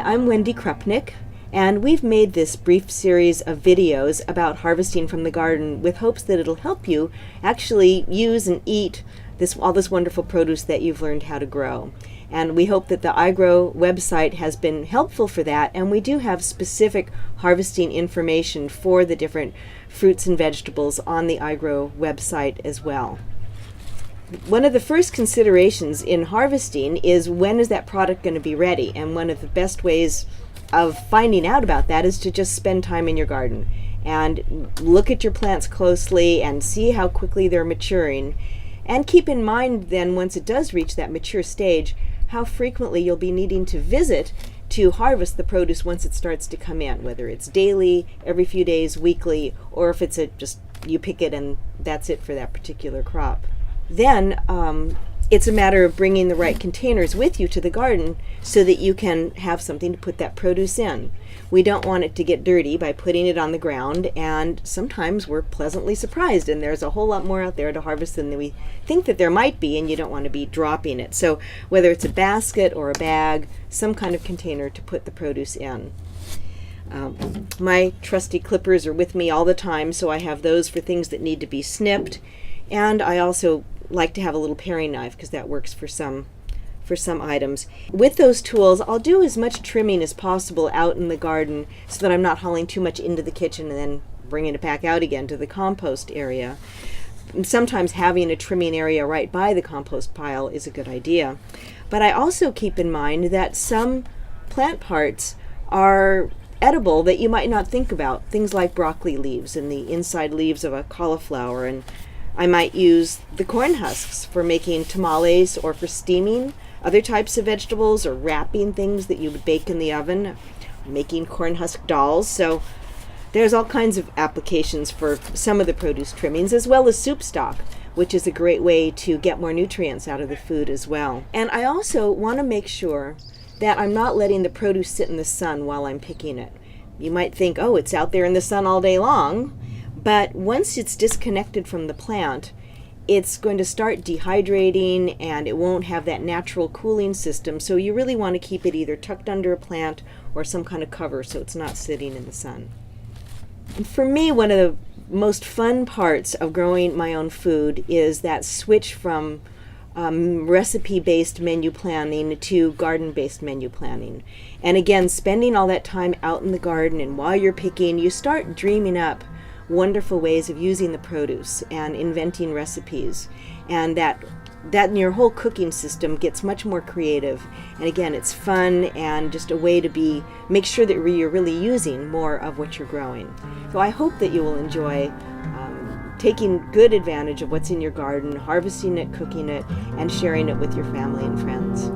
I'm Wendy Krupnick, and we've made this brief series of videos about harvesting from the garden with hopes that it'll help you actually use and eat all this wonderful produce that you've learned how to grow. And we hope that the iGrow website has been helpful for that, and we do have specific harvesting information for the different fruits and vegetables on the iGrow website as well. One of the first considerations in harvesting is when is that product going to be ready, and one of the best ways of finding out about that is to just spend time in your garden and look at your plants closely and see how quickly they're maturing, and keep in mind then once it does reach that mature stage how frequently you'll be needing to visit to harvest the produce once it starts to come in, whether it's daily, every few days, weekly, or if it's just you pick it and that's it for that particular crop. Then it's a matter of bringing the right containers with you to the garden so that you can have something to put that produce in. We don't want it to get dirty by putting it on the ground, and sometimes we're pleasantly surprised and there's a whole lot more out there to harvest than we think that there might be, and you don't want to be dropping it. So whether it's a basket or a bag, some kind of container to put the produce in. My trusty clippers are with me all the time, so I have those for things that need to be snipped, and I also like to have a little paring knife because that works for some items. With those tools, I'll do as much trimming as possible out in the garden so that I'm not hauling too much into the kitchen and then bringing it back out again to the compost area. And sometimes having a trimming area right by the compost pile is a good idea. But I also keep in mind that some plant parts are edible that you might not think about. Things like broccoli leaves and the inside leaves of a cauliflower, and I might use the corn husks for making tamales or for steaming other types of vegetables or wrapping things that you would bake in the oven, making corn husk dolls. So there's all kinds of applications for some of the produce trimmings, as well as soup stock, which is a great way to get more nutrients out of the food as well. And I also want to make sure that I'm not letting the produce sit in the sun while I'm picking it. You might think, oh, it's out there in the sun all day long. But once it's disconnected from the plant, it's going to start dehydrating and it won't have that natural cooling system. So you really want to keep it either tucked under a plant or some kind of cover so it's not sitting in the sun. And for me, one of the most fun parts of growing my own food is that switch from recipe-based menu planning to garden-based menu planning. And again, spending all that time out in the garden, and while you're picking, you start dreaming up wonderful ways of using the produce and inventing recipes, and that in your whole cooking system gets much more creative. And again, it's fun and just a way to make sure that you're really using more of what you're growing. So I hope that you will enjoy taking good advantage of what's in your garden, harvesting it, cooking it, and sharing it with your family and friends.